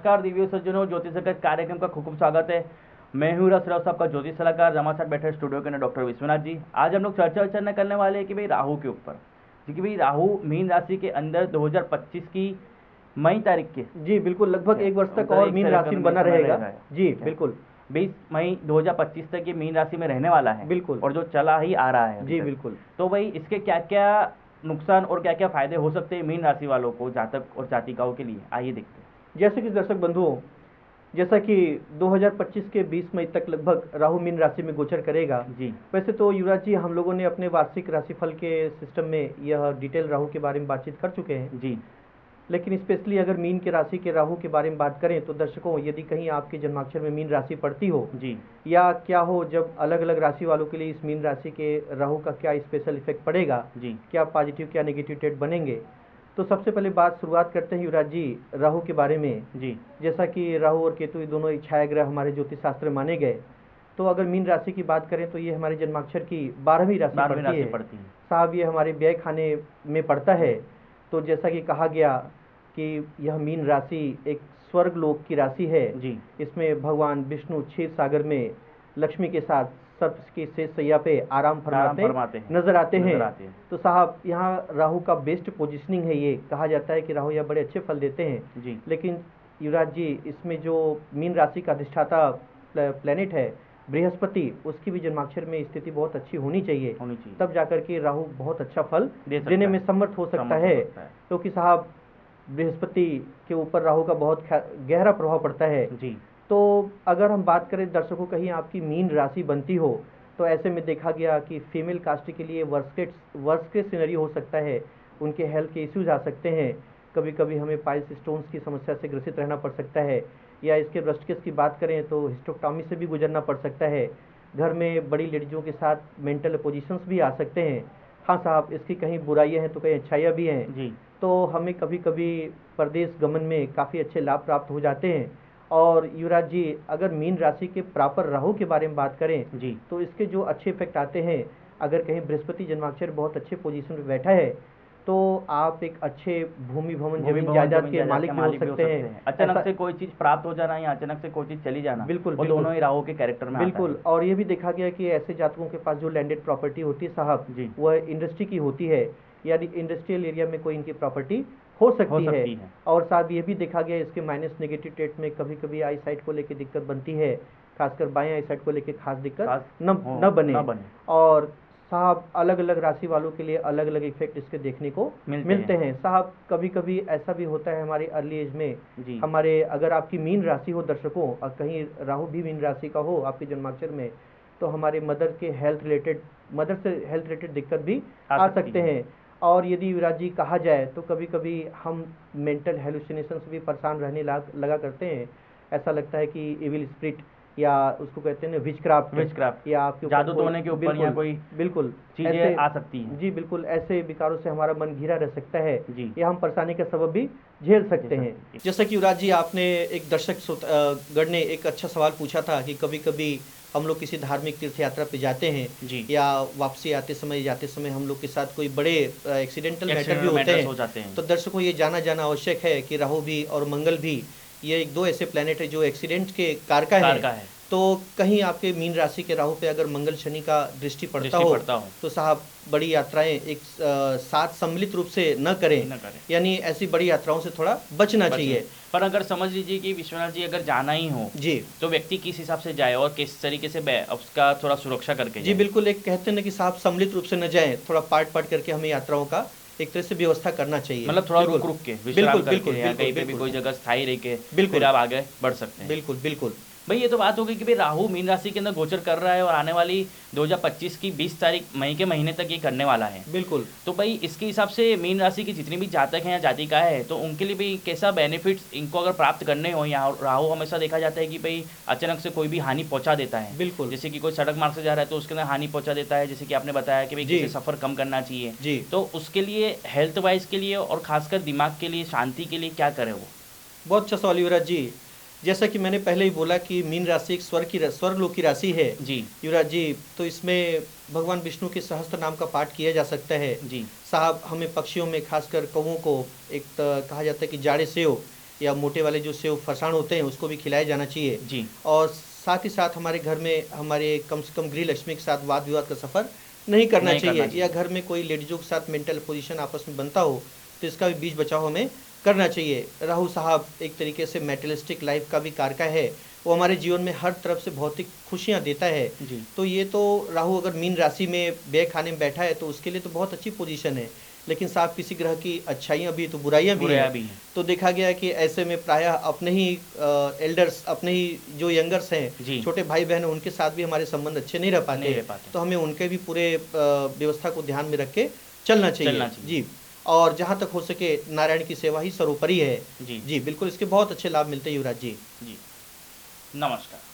नमस्कार दिव्य सज्जनों, ज्योतिष जगत कार्यक्रम का खूब स्वागत है। मैं हूँ रस राव साहब का ज्योतिष सलाहकार, हमारे साथ बैठे स्टूडियो के अंदर डॉक्टर विश्वनाथ जी। आज हम लोग चर्चा करने वाले हैं कि भाई राहु के ऊपर, क्योंकि भाई राहु मीन राशि के अंदर 2025 की मई तारीख के जी बिल्कुल लगभग एक वर्ष तक और मीन राशि में बना रहेगा। जी बिल्कुल 20 मई 2025 तक ये मीन राशि में रहने वाला है। बिल्कुल, और जो चला ही आ रहा है जी बिल्कुल। तो भाई इसके क्या क्या नुकसान और क्या क्या फायदे हो सकते हैं मीन राशि वालों को, जातक और जातिकाओं के लिए, आइए देखते हैं। जैसे कि दर्शक बंधुओं, जैसा कि 2025 के 20 मई तक लगभग राहु मीन राशि में गोचर करेगा। जी वैसे तो युवराज जी, हम लोगों ने अपने वार्षिक राशिफल के सिस्टम में यह डिटेल राहु के बारे में बातचीत कर चुके हैं जी। लेकिन स्पेशली अगर मीन के राशि के राहु के बारे में बात करें तो दर्शकों, यदि कहीं आपके जन्माक्षर में मीन राशि पड़ती हो जी या क्या हो, जब अलग अलग राशि वालों के लिए इस मीन राशि के राहु का क्या स्पेशल इफेक्ट पड़ेगा, जी क्या पॉजिटिव क्या नेगेटिव ट्रेड बनेंगे, तो सबसे पहले बात शुरुआत करते हैं युवराज जी राहु के बारे में। जी। जैसा कि राहु और केतु दोनों ही छाया ग्रह हमारे ज्योतिष शास्त्र में माने गए, तो अगर मीन राशि की बात करें तो ये हमारे जन्माक्षर की 12वीं राशि पड़ती है। साहब ये हमारे व्यय खाने में पड़ता है। तो जैसा कि कहा गया कि यह मीन राशि एक स्वर्ग लोक की राशि है जी। इसमें भगवान विष्णु क्षीर सागर में लक्ष्मी के साथ सर्प की शेष सैया पे आराम फरमाते नजर आते हैं। तो साहब यहाँ राहु का बेस्ट पोजीशनिंग है। ये कहा जाता है कि राहु यह बड़े अच्छे फल देते हैं जी। लेकिन युवराज जी, इसमें जो मीन राशि का अधिष्ठाता प्लेनेट है बृहस्पति, उसकी भी जन्माक्षर में स्थिति बहुत अच्छी होनी चाहिए। तब जाकर के राहु बहुत अच्छा फल देने में समर्थ हो सकता है। क्योंकि साहब बृहस्पति के ऊपर राहु का बहुत गहरा प्रभाव पड़ता है जी। तो अगर हम बात करें दर्शकों, कहीं आपकी मीन राशि बनती हो तो ऐसे में देखा गया कि फीमेल कास्ट के लिए वर्स्ट केस सिनेरियो हो सकता है। उनके हेल्थ के इश्यूज आ सकते हैं। कभी कभी हमें पाइल्स स्टोन्स की समस्या से ग्रसित रहना पड़ सकता है, या इसके ब्रेस्ट केस की बात करें तो हिस्टेक्टॉमी से भी गुजरना पड़ सकता है। घर में बड़ी लड़कियों के साथ मेंटल पोजीशंस भी आ सकते हैं। हाँ साहब, इसकी कहीं बुराइयां हैं तो कहीं अच्छाइयाँ भी हैं जी। तो हमें कभी कभी प्रदेश गमन में काफ़ी अच्छे लाभ प्राप्त हो जाते हैं। और युवराज जी, अगर मीन राशि के प्रॉपर राहु के बारे में बात करें जी तो इसके जो अच्छे इफेक्ट आते हैं, अगर कहीं बृहस्पति जन्माक्षर बहुत अच्छे पोजीशन पे बैठा है तो आप एक अच्छे भूमि भवन जमीन जायदाद के मालिक भी हो सकते हैं। अचानक से कोई चीज प्राप्त हो जाना या अचानक से कोई चीज चली जाना, बिल्कुल वो दोनों ही राहु के कैरेक्टर में बिल्कुल आता है। और ये भी देखा गया कि ऐसे जातकों के पास जो लैंडेड प्रॉपर्टी होती है साहब, वह इंडस्ट्री की होती है, यानी इंडस्ट्रियल एरिया में कोई इनकी प्रॉपर्टी हो सकती है। और साहब ये भी देखा गया इसके माइनस नेगेटिव ट्रेट में कभी कभी आई साइट को लेकर दिक्कत बनती है, खासकर बाएं आई साइट को लेकर खास दिक्कत न बने। और साहब अलग अलग राशि वालों के लिए अलग अलग इफेक्ट इसके देखने को मिलते हैं। साहब कभी कभी ऐसा भी होता है हमारी अर्ली एज में, हमारे अगर आपकी मीन राशि हो दर्शकों, और कहीं राहु भी मीन राशि का हो आपके जन्माक्षर में, तो हमारे मदर से हेल्थ रिलेटेड दिक्कत भी आ सकते हैं। और यदि युवराज जी कहा जाए तो कभी कभी हम मेंटल हेलुसिनेशन से भी परेशान रहने लगा करते हैं। ऐसा लगता है कि इविल स्पिरिट या उसको कहते हैं विचक्राफ्ट या आपके जादू टोने के ऊपर या कोई बिल्कुल चीजें आ सकती हैं। जी बिल्कुल, ऐसे विकारों से हमारा मन घिरा रह सकता है जी। या हम परेशानी का सबब भी झेल सकते हैं। जैसा कि युवराज जी, आपने एक दर्शक गण ने एक अच्छा सवाल पूछा था कि कभी कभी हम लोग किसी धार्मिक तीर्थ यात्रा पे जाते हैं जी। या वापसी जाते समय हम लोग के साथ कोई बड़े एक्सीडेंटल मैटर भी होते हैं। तो दर्शकों ये जाना आवश्यक है कि राहु भी और मंगल भी, ये एक दो ऐसे प्लैनेट है जो एक्सीडेंट के कारका है। तो कहीं आपके मीन राशि के राहु पे अगर मंगल शनि का दृष्टि पड़ता हो तो साहब बड़ी यात्राएं एक साथ सम्मिलित रूप से न करें, यानी ऐसी बड़ी यात्राओं से थोड़ा बचना चाहिए। पर अगर समझ लीजिए कि विश्वनाथ जी अगर जाना ही हो जी, तो व्यक्ति किस हिसाब से जाए और किस तरीके से उसका थोड़ा सुरक्षा करके जी बिल्कुल, एक कहते हैं ना कि साहब सम्मिलित रूप से न जाए, थोड़ा पार्ट करके हमें यात्राओं का एक तरह से व्यवस्था करना चाहिए। मतलब थोड़ा रुक के विश्राम करके या कहीं पे भी कोई जगह स्थायी रह के फिर आप आगे बढ़ सकते हैं। बिल्कुल भाई ये तो बात हो गई कि भाई राहु मीन राशि के अंदर गोचर कर रहा है और आने वाली 2025 की 20 तारीख मई के महीने तक ये करने वाला है। बिल्कुल। तो भाई इसके हिसाब से मीन राशि की जितनी भी जातक हैं या जातिका है तो उनके लिए भी कैसा बेनिफिट्स इनको अगर प्राप्त करने हो, या राहु हमेशा देखा जाता है कि भाई अचानक से कोई भी हानि पहुंचा देता है। बिल्कुल। जैसे कि कोई सड़क मार्ग से जा रहा है तो उसके अंदर हानि पहुंचा देता है, जैसे कि आपने बताया कि भाई किसी सफर कम करना चाहिए जी। तो उसके लिए हेल्थ वाइज के लिए और खासकर दिमाग के लिए, शांति के लिए क्या करे वो? बहुत अच्छा सवाल युवराज जी। जैसा कि मैंने पहले ही बोला कि मीन राशि एक स्वर्ग लोक की राशि है जी युवराज जी, तो इसमें भगवान विष्णु के सहस्त्र नाम का पाठ किया जा सकता है जी। साहब हमें पक्षियों में खासकर कौवों को एक कहा जाता है कि जाड़े सेव या मोटे वाले जो सेव फरसाण होते हैं उसको भी खिलाया जाना चाहिए जी। और साथ ही साथ हमारे घर में हमारे कम से कम गृह लक्ष्मी के साथ वाद विवाद का सफ़र नहीं करना चाहिए या घर में कोई लेडीजों के साथ मेंटल पोजीशन आपस में बनता हो तो इसका भी बीच बचाव हमें करना चाहिए। राहु साहब एक तरीके से मेटलिस्टिक लाइफ का भी कारका है, वो हमारे जीवन में हर तरफ से भौतिक खुशियाँ देता है जी। तो ये तो राहु अगर मीन राशि में व्यय खाने में बैठा है तो उसके लिए तो बहुत अच्छी पोजीशन है। लेकिन साहब किसी ग्रह की अच्छाइयाँ भी तो बुराइयाँ भी हैं। तो देखा गया कि ऐसे में प्रायः अपने ही एल्डर्स, अपने ही जो यंगर्स हैं, छोटे भाई बहन, उनके साथ भी हमारे संबंध अच्छे नहीं रह पाते। तो हमें उनके भी पूरे व्यवस्था को ध्यान में रख के चलना चाहिए जी। और जहाँ तक हो सके नारायण की सेवा ही सर्वोपरि है जी। बिल्कुल, इसके बहुत अच्छे लाभ मिलते हैं युवराज जी। नमस्कार।